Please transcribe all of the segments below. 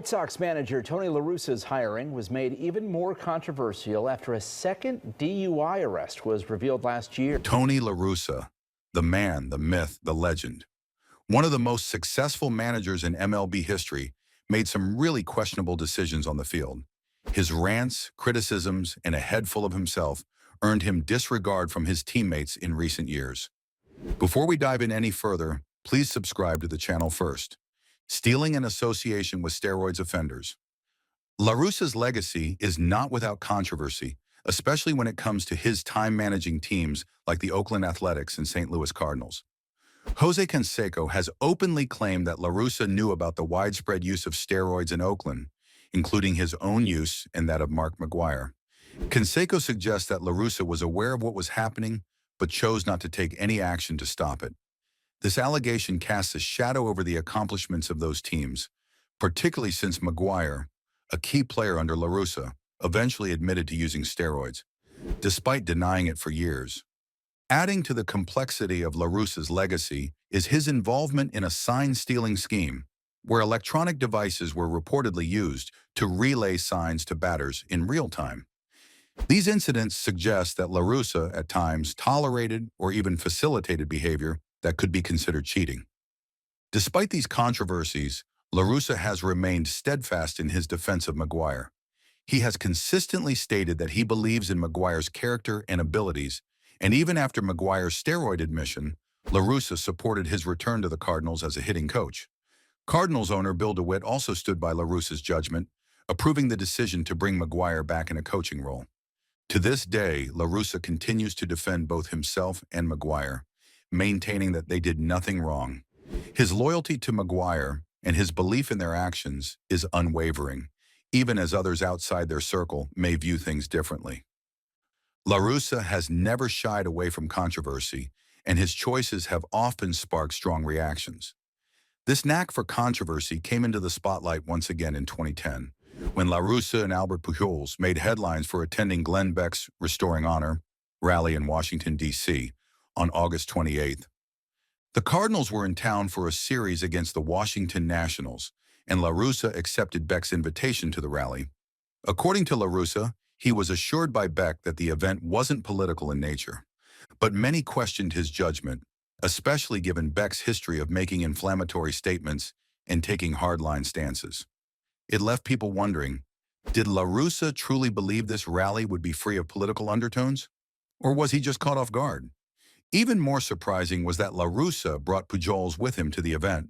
White Sox manager Tony La Russa's hiring was made even more controversial after a second DUI arrest was revealed last year. Tony La Russa, the man, the myth, the legend. One of the most successful managers in MLB history, made some really questionable decisions on the field. His rants, criticisms, and a head full of himself earned him disregard from his teammates in recent years. Before we dive in any further, please subscribe to the channel first. Stealing in association with steroids offenders. La Russa's legacy is not without controversy, especially when it comes to his time managing teams like the Oakland Athletics and St. Louis Cardinals. Jose Canseco has openly claimed that La Russa knew about the widespread use of steroids in Oakland, including his own use and that of Mark McGwire. Canseco suggests that La Russa was aware of what was happening, but chose not to take any action to stop it. This allegation casts a shadow over the accomplishments of those teams, particularly since McGwire, a key player under La Russa, eventually admitted to using steroids, despite denying it for years. Adding to the complexity of La Russa's legacy is his involvement in a sign-stealing scheme, where electronic devices were reportedly used to relay signs to batters in real time. These incidents suggest that La Russa at times tolerated or even facilitated behavior that could be considered cheating. Despite these controversies, La Russa has remained steadfast in his defense of McGwire. He has consistently stated that he believes in McGwire's character and abilities, and even after McGwire's steroid admission, La Russa supported his return to the Cardinals as a hitting coach. Cardinals owner Bill DeWitt also stood by La Russa's judgment, approving the decision to bring McGwire back in a coaching role. To this day, La Russa continues to defend both himself and McGwire, maintaining that they did nothing wrong. His loyalty to McGwire and his belief in their actions is unwavering, even as others outside their circle may view things differently. La Russa has never shied away from controversy, and his choices have often sparked strong reactions. This knack for controversy came into the spotlight once again in 2010, when La Russa and Albert Pujols made headlines for attending Glenn Beck's Restoring Honor rally in Washington, D.C., on August 28th. The Cardinals were in town for a series against the Washington Nationals, and La Russa accepted Beck's invitation to the rally. According to La Russa, he was assured by Beck that the event wasn't political in nature, but many questioned his judgment, especially given Beck's history of making inflammatory statements and taking hardline stances. It left people wondering, did La Russa truly believe this rally would be free of political undertones? Or was he just caught off guard? Even more surprising was that La Russa brought Pujols with him to the event.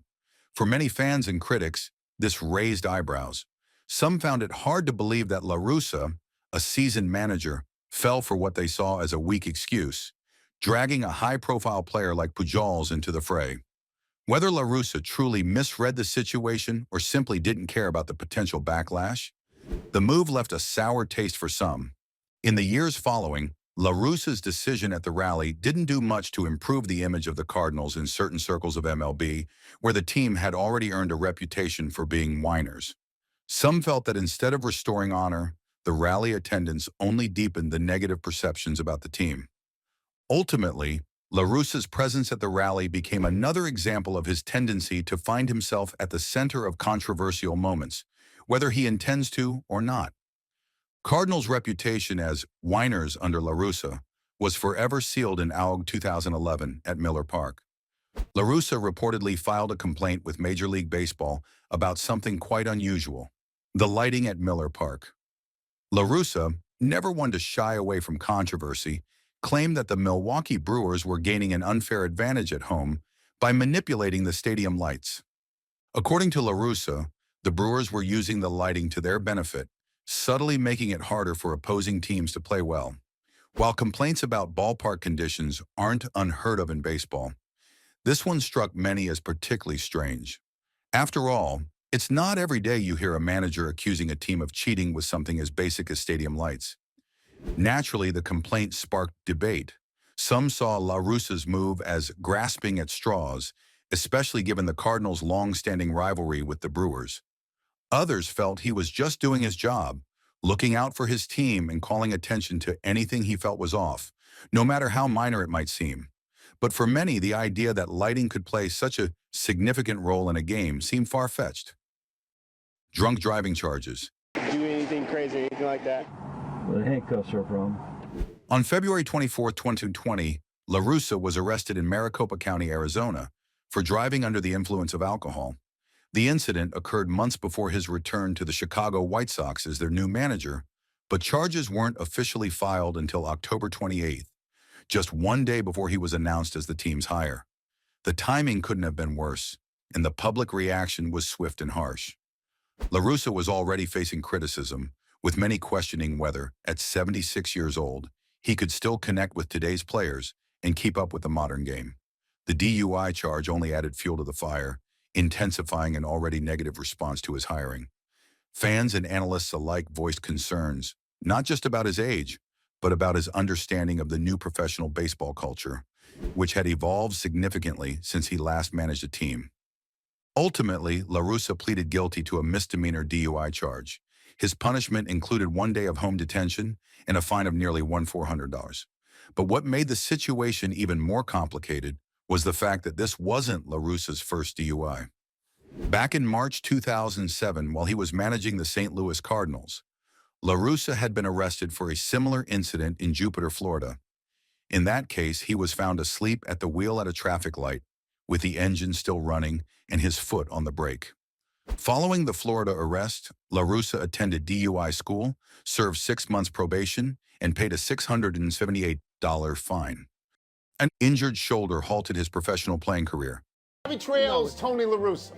For many fans and critics, this raised eyebrows. Some found it hard to believe that La Russa, a seasoned manager, fell for what they saw as a weak excuse, dragging a high-profile player like Pujols into the fray. Whether La Russa truly misread the situation or simply didn't care about the potential backlash, the move left a sour taste for some. In the years following, La Russa's decision at the rally didn't do much to improve the image of the Cardinals in certain circles of MLB, where the team had already earned a reputation for being whiners. Some felt that instead of restoring honor, the rally attendance only deepened the negative perceptions about the team. Ultimately, La Russa's presence at the rally became another example of his tendency to find himself at the center of controversial moments, whether he intends to or not. Cardinals' reputation as whiners under La Russa was forever sealed in August 2011 at Miller Park. La Russa reportedly filed a complaint with Major League Baseball about something quite unusual: the lighting at Miller Park. La Russa, never one to shy away from controversy, claimed that the Milwaukee Brewers were gaining an unfair advantage at home by manipulating the stadium lights. According to La Russa, the Brewers were using the lighting to their benefit, subtly making it harder for opposing teams to play well. While complaints about ballpark conditions aren't unheard of in baseball, this one struck many as particularly strange. After all, it's not every day you hear a manager accusing a team of cheating with something as basic as stadium lights. Naturally, the complaint sparked debate. Some saw La Russa's move as grasping at straws, especially given the Cardinals' long-standing rivalry with the Brewers. Others felt he was just doing his job, looking out for his team and calling attention to anything he felt was off, no matter how minor it might seem. But for many, the idea that lighting could play such a significant role in a game seemed far-fetched. drunk driving charges. Do anything crazy, anything like that? The handcuffs are a problem. On February 24, 2020, La Russa was arrested in Maricopa County, Arizona, for driving under the influence of alcohol. The incident occurred months before his return to the Chicago White Sox as their new manager, but charges weren't officially filed until October 28th, just one day before he was announced as the team's hire. The timing couldn't have been worse, and the public reaction was swift and harsh. La Russa was already facing criticism, with many questioning whether, at 76 years old, he could still connect with today's players and keep up with the modern game. The DUI charge only added fuel to the fire, intensifying an already negative response to his hiring. Fans and analysts alike voiced concerns, not just about his age, but about his understanding of the new professional baseball culture, which had evolved significantly since he last managed a team. Ultimately, La Russa pleaded guilty to a misdemeanor DUI charge. His punishment included 1 day of home detention and a fine of nearly $1,400. But what made the situation even more complicated was the fact that this wasn't La Russa's first DUI. Back in March 2007, while he was managing the St. Louis Cardinals, La Russa had been arrested for a similar incident in Jupiter, Florida. In that case, he was found asleep at the wheel at a traffic light, with the engine still running and his foot on the brake. Following the Florida arrest, La Russa attended DUI school, served 6 months probation, and paid a $678 fine. An injured shoulder halted his professional playing career. Trails Tony La Russa.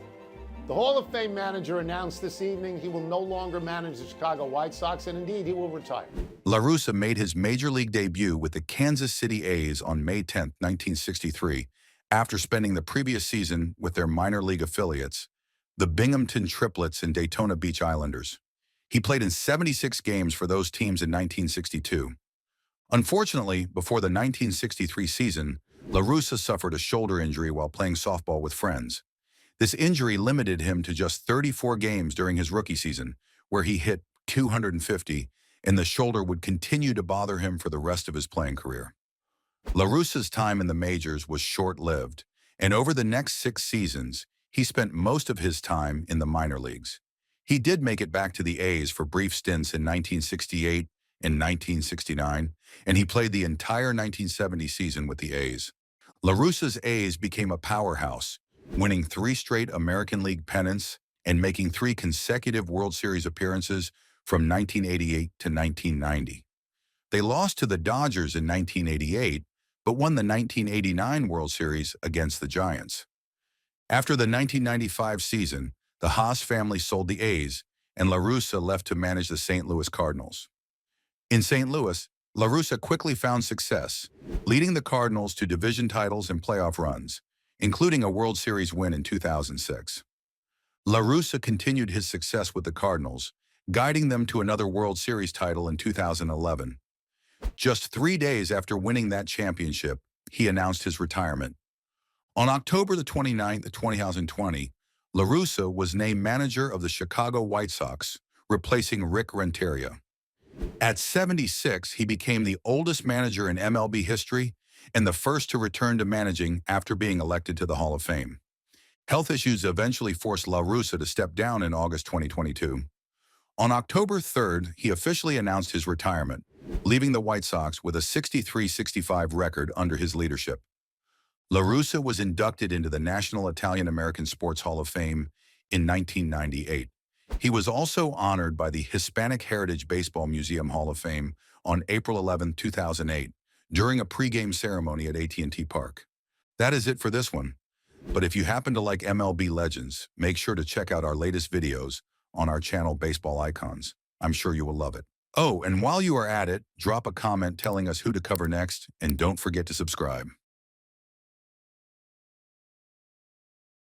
The Hall of Fame manager announced this evening he will no longer manage the Chicago White Sox, and indeed he will retire. La Russa made his major league debut with the Kansas City A's on May 10, 1963, after spending the previous season with their minor league affiliates, the Binghamton Triplets and Daytona Beach Islanders. He played in 76 games for those teams in 1962. Unfortunately, before the 1963 season, La Russa suffered a shoulder injury while playing softball with friends. This injury limited him to just 34 games during his rookie season, where he hit .250, and the shoulder would continue to bother him for the rest of his playing career. La Russa's time in the majors was short-lived, and over the next 6 seasons, he spent most of his time in the minor leagues. He did make it back to the A's for brief stints in 1968 and 1969, and he played the entire 1970 season with the A's. La Russa's A's became a powerhouse, winning 3 straight American League pennants and making 3 consecutive World Series appearances from 1988 to 1990. They lost to the Dodgers in 1988, but won the 1989 World Series against the Giants. After the 1995 season, the Haas family sold the A's, and La Russa left to manage the St. Louis Cardinals. In St. Louis, La Russa quickly found success, leading the Cardinals to division titles and playoff runs, including a World Series win in 2006. La Russa continued his success with the Cardinals, guiding them to another World Series title in 2011. Just 3 days after winning that championship, he announced his retirement. On October 29, 2020, La Russa was named manager of the Chicago White Sox, replacing Rick Renteria. At 76, he became the oldest manager in MLB history and the first to return to managing after being elected to the Hall of Fame. Health issues eventually forced La Russa to step down in August 2022. On October 3rd, he officially announced his retirement, leaving the White Sox with a 63-65 record under his leadership. La Russa was inducted into the National Italian-American Sports Hall of Fame in 1998. He was also honored by the Hispanic Heritage Baseball Museum Hall of Fame on April 11, 2008, during a pregame ceremony at AT&T Park. That is it for this one. But if you happen to like MLB legends, make sure to check out our latest videos on our channel Baseball Icons. I'm sure you will love it. Oh, and while you are at it, drop a comment telling us who to cover next, and don't forget to subscribe.